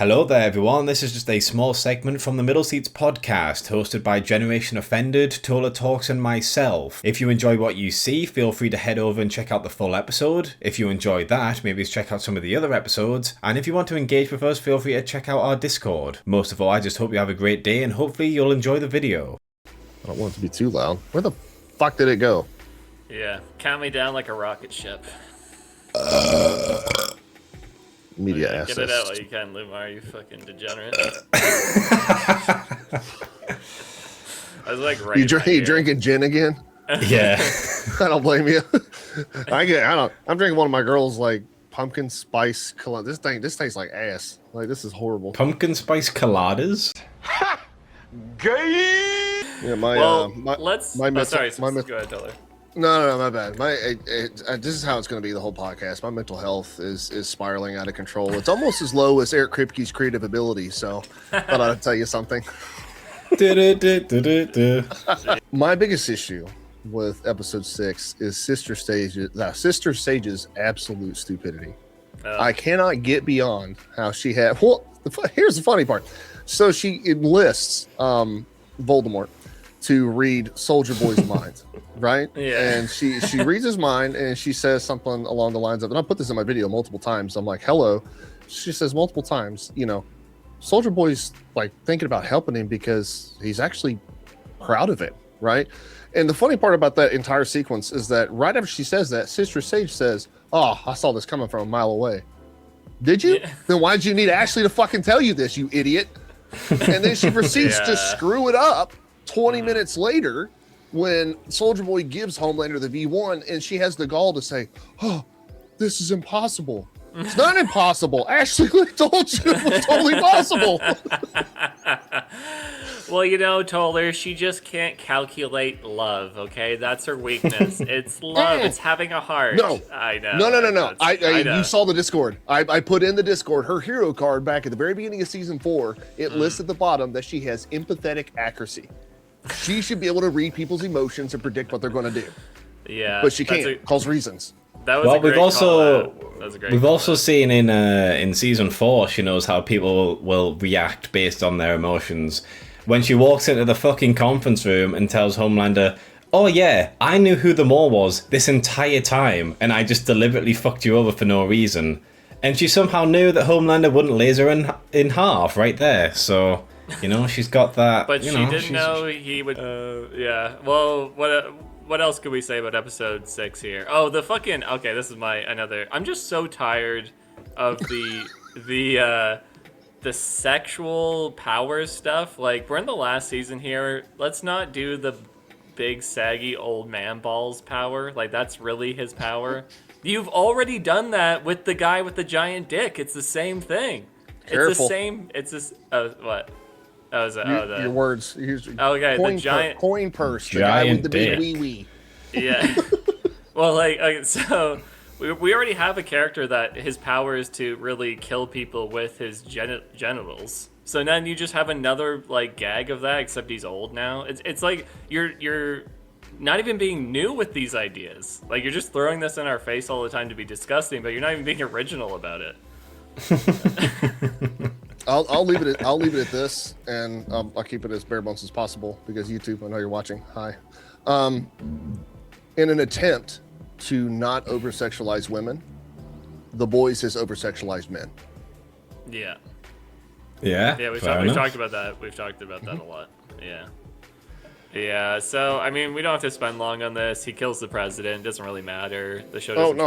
Hello there everyone, this is just a small segment from the Middle Seats podcast, hosted by Generation Offended, Tola Talks and myself. If you enjoy what you see, feel free to head over and check out the full episode. If you enjoy that, maybe check out some of the other episodes. And if you want to engage with us, feel free to check out our Discord. Most of all, I just hope you have a great day and hopefully you'll enjoy the video. I don't want it to be too loud. Where the fuck did it go? Yeah, count me down like a rocket ship. Media assets. Get it out while you can, Lumar, you fucking degenerate. I was like right. You drinking gin again? Yeah. I don't blame you. I'm drinking one of my girls like pumpkin spice cologne. This tastes like ass. Like this is horrible. Pumpkin spice coladas? Gay. Yeah, my sorry, go ahead, Tyler. No, my bad. This is how it's going to be the whole podcast. My mental health is spiraling out of control. It's almost as low as Eric Kripke's creative ability. So, thought I'd tell you something. My biggest issue with episode 6 is Sister Sage's absolute stupidity. I cannot get beyond how she had. Well, here's the funny part. So she enlists Voldemort to read Soldier Boy's mind, right? Yeah. And she reads his mind and she says something along the lines of, and I put this in my video multiple times. I'm like, hello. She says multiple times, Soldier Boy's like thinking about helping him because he's actually proud of it, right? And the funny part about that entire sequence is that right after she says that, Sister Sage says, "Oh, I saw this coming from a mile away." Did you? Yeah. Then why did you need Ashley to fucking tell you this, you idiot? And then she proceeds to screw it up 20 minutes later when Soldier Boy gives Homelander the V1 and she has the gall to say, "Oh, this is impossible." It's not impossible. Ashley told you it was totally possible. Well, Toller, she just can't calculate love, okay? That's her weakness. It's love. It's having a heart. No. I know. No. I know. You saw the Discord. I put in the Discord her hero card back at the very beginning of season 4. It lists at the bottom that she has empathetic accuracy. She should be able to read people's emotions and predict what they're going to do. Yeah. But she can't, cause reasons. That was a great we've also seen in season 4, she knows how people will react based on their emotions. When she walks into the fucking conference room and tells Homelander, "Oh yeah, I knew who the Maw was this entire time, and I just deliberately fucked you over for no reason." And she somehow knew that Homelander wouldn't laser in half right there. So, she's got that. But she didn't know he would. Yeah. Well, what else could we say about episode 6 here? Oh, the fucking. Okay, this is another. I'm just so tired of the sexual power stuff. Like, we're in the last season here. Let's not do the big saggy old man balls power. Like, that's really his power. You've already done that with the guy with the giant dick. It's the same thing. Careful. It's the same. It's this. What? Oh, is it? Your words. Okay, the giant coin purse. The giant guy with the big dick. wee wee. Yeah. Well, so we already have a character that his power is to really kill people with his genitals. So then you just have another gag of that, except he's old now. It's like you're not even being new with these ideas. Like, you're just throwing this in our face all the time to be disgusting, but you're not even being original about it. I'll leave it at this, and I'll keep it as bare bones as possible because YouTube, I know you're watching. Hi. In an attempt to not over-sexualize women, The Boys has over-sexualized men. Yeah. Yeah. Yeah, we've talked about that. We've talked about that a lot. Yeah. Yeah, so, I mean, we don't have to spend long on this. He kills the president. Doesn't really matter. The show doesn't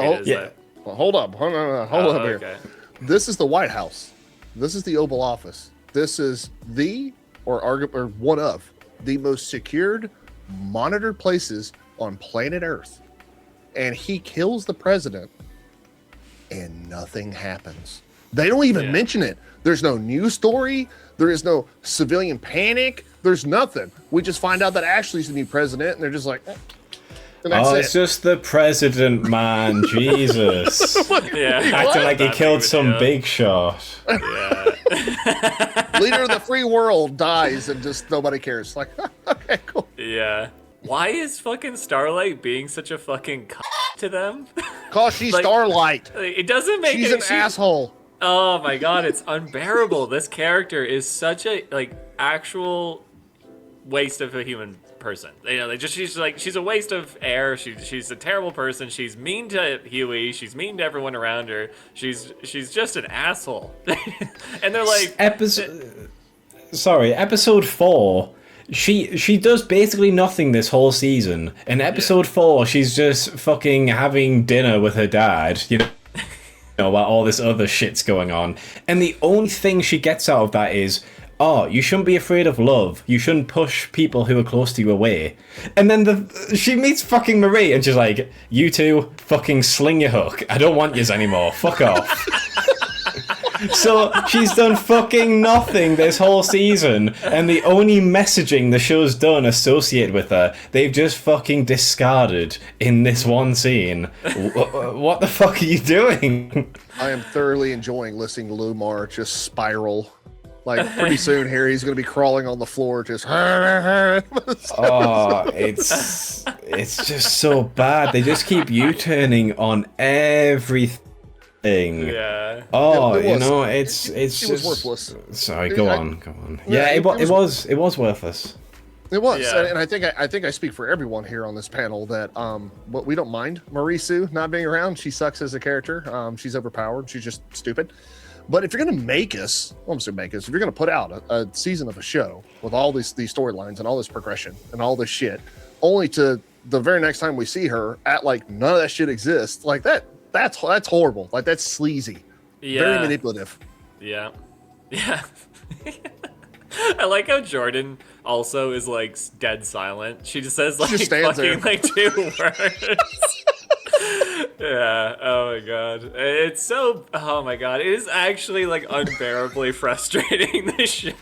Hold up. Hold up here. Okay. This is the White House. This is the Oval Office. This is one of the most secured, monitored places on planet Earth. And he kills the president, and nothing happens. They don't even mention it. There's no news story. There is no civilian panic. There's nothing. We just find out that Ashley's the new president, and they're just like, it's just the president, man. Jesus. Acting like he killed some big shot. Yeah. Leader of the free world dies, and just nobody cares. Like, okay, cool. Yeah. Why is fucking Starlight being such a fucking to them? Cause she's Starlight. It doesn't make She's an asshole. Oh my god, it's unbearable. This character is such a actual waste of a human person. You know, she's a waste of air. She's a terrible person. She's mean to Huey. She's mean to everyone around her. She's just an asshole. And they're like episode 4. She does basically nothing this whole season. In episode 4, she's just fucking having dinner with her dad, you know, while all this other shit's going on. And the only thing she gets out of that is, oh, you shouldn't be afraid of love. You shouldn't push people who are close to you away. And then she meets fucking Marie, and she's like, you two, fucking sling your hook. I don't want yous anymore. Fuck off. So she's done fucking nothing this whole season, and the only messaging the show's done associated with her, they've just fucking discarded in this one scene. What the fuck are you doing? I am thoroughly enjoying listening to Lumar just spiral. Like, pretty soon here, he's going to be crawling on the floor, just... Oh, it's just so bad. They just keep U-turning on everything. Yeah. Oh, it was, you know, it's it just was worthless. Sorry, go on. Yeah, it was worthless. It was, Yeah. and I think I speak for everyone here on this panel that but we don't mind Marie Sue not being around. She sucks as a character. She's overpowered. She's just stupid. But if you're gonna make us, if you're gonna put out a season of a show with all these storylines and all this progression and all this shit, only to the very next time we see her at like none of that shit exists, like that's horrible. Like, that's sleazy. Yeah. Very manipulative. Yeah. I like how Jordan also is like dead silent. She just says like She just stands fucking there. like 2 words. Yeah. Oh my god. It's so. Oh my god. It is actually like unbearably frustrating. This show.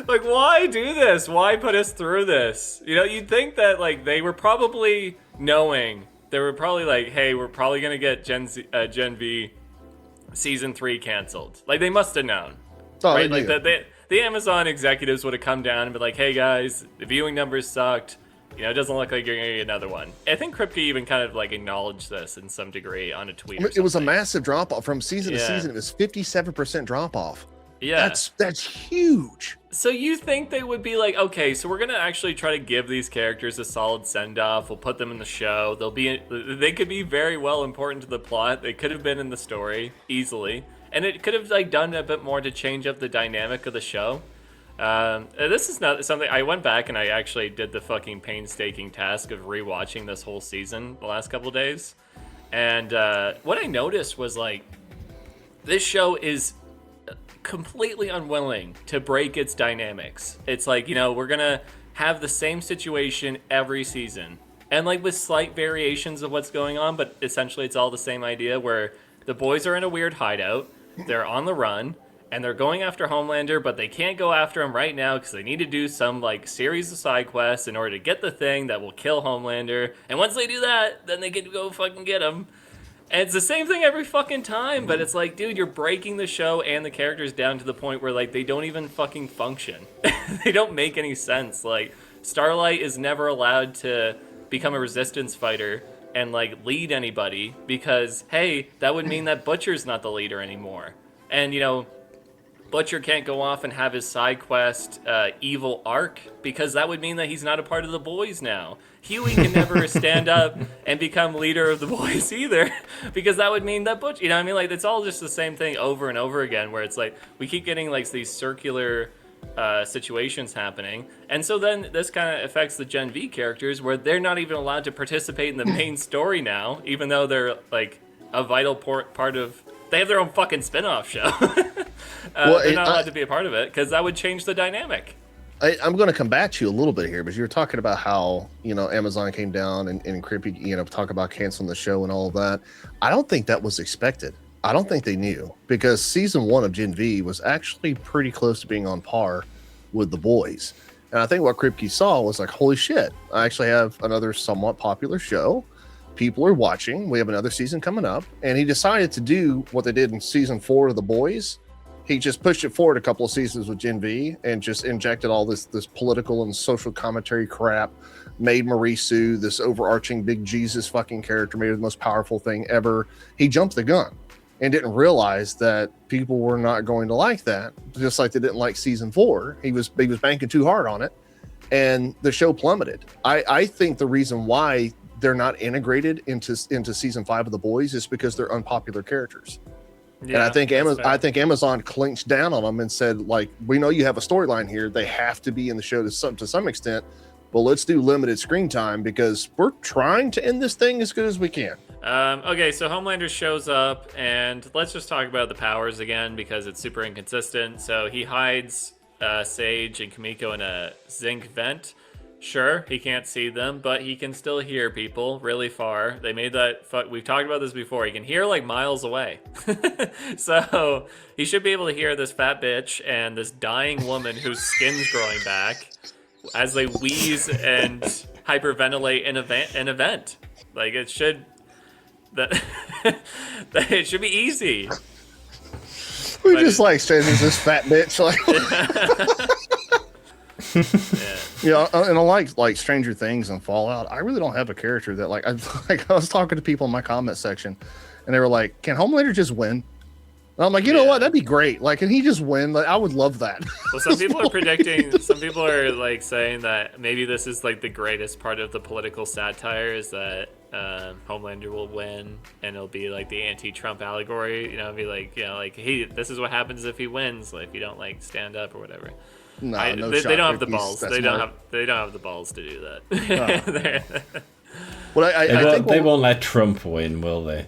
Like, why do this? Why put us through this? You know, you'd think that like they were probably knowing. They were probably like, hey, we're probably gonna get Gen V season 3 canceled. Like, they must have known, Oh, right? they Like knew. the Amazon executives would have come down and be like, hey guys, the viewing numbers sucked. You know, it doesn't look like you're gonna get another one. I think Kripke even kind of like acknowledged this in some degree on a tweet. It was a massive drop off from season to Yeah. season. It was 57% drop off. Yeah. That's huge. So you think they would be like, okay, so we're gonna actually try to give these characters a solid send off. We'll put them in the show. They could be very well important to the plot. They could have been in the story easily, and it could have like done a bit more to change up the dynamic of the show. This is not something I went back and I actually did the fucking painstaking task of rewatching this whole season the last couple days, and what I noticed was like this show is completely unwilling to break its dynamics. It's like, you know, we're gonna have the same situation every season, and like with slight variations of what's going on, but essentially it's all the same idea where the boys are in a weird hideout, they're on the run, and they're going after Homelander, but they can't go after him right now because they need to do some like series of side quests in order to get the thing that will kill Homelander, and once they do that, then they get to go fucking get him. And it's the same thing every fucking time, but it's like, dude, you're breaking the show and the characters down to the point where, like, they don't even fucking function. They don't make any sense. Like, Starlight is never allowed to become a resistance fighter and, like, lead anybody because, hey, that would mean that Butcher's not the leader anymore. And, you know, Butcher can't go off and have his side quest evil arc because that would mean that he's not a part of the boys now. Huey can never stand up and become leader of the boys either because that would mean that Butcher, you know what I mean? Like, it's all just the same thing over and over again where it's like we keep getting like these circular situations happening. And so then this kind of affects the Gen V characters where they're not even allowed to participate in the main story now, even though they're like a vital part of, they have their own fucking spin-off show. They're not allowed to be a part of it because that would change the dynamic. I'm going to combat you a little bit here, but you were talking about how, you know, Amazon came down and Kripke, you know, talk about canceling the show and all of that. I don't think that was expected. I don't think they knew because season 1 of Gen V was actually pretty close to being on par with the boys. And I think what Kripke saw was like, holy shit, I actually have another somewhat popular show. People are watching. We have another season coming up. And he decided to do what they did in season 4 of the boys. He just pushed it forward a couple of seasons with Gen V and just injected all this political and social commentary crap, made Marie Sue this overarching big Jesus fucking character, made her the most powerful thing ever. He jumped the gun and didn't realize that people were not going to like that, just like they didn't like season 4. He was banking too hard on it, and the show plummeted. I think the reason why they're not integrated into season 5 of The Boys is because they're unpopular characters. Yeah, and I think Amazon clinched down on them and said, like, we know you have a storyline here. They have to be in the show to some extent, but let's do limited screen time because we're trying to end this thing as good as we can. Okay, so Homelander shows up, and let's just talk about the powers again because it's super inconsistent. So he hides Sage and Kimiko in a zinc vent. Sure, he can't see them, but he can still hear people really far. They made that... We've talked about this before. He can hear like miles away. So he should be able to hear this fat bitch and this dying woman whose skin's growing back as they wheeze and hyperventilate in a vent. Like, it should... it should be easy. We just like strangers, this fat bitch. Like... Yeah, and I like Stranger Things and Fallout. I really don't have a character that I was talking to people in my comment section, and they were like, "Can Homelander just win?" And I'm like, you know what? That'd be great. Like, can he just win? Like, I would love that. Well, some people are predicting. Some people are like saying that maybe this is like the greatest part of the political satire is that Homelander will win, and it'll be like the anti-Trump allegory. You know, it'll be like, you know, like, hey, this is what happens if he wins. Like, if you don't like stand up or whatever. No, they don't have the balls. They don't have the balls to do that. Well, I think they won't let Trump win, will they?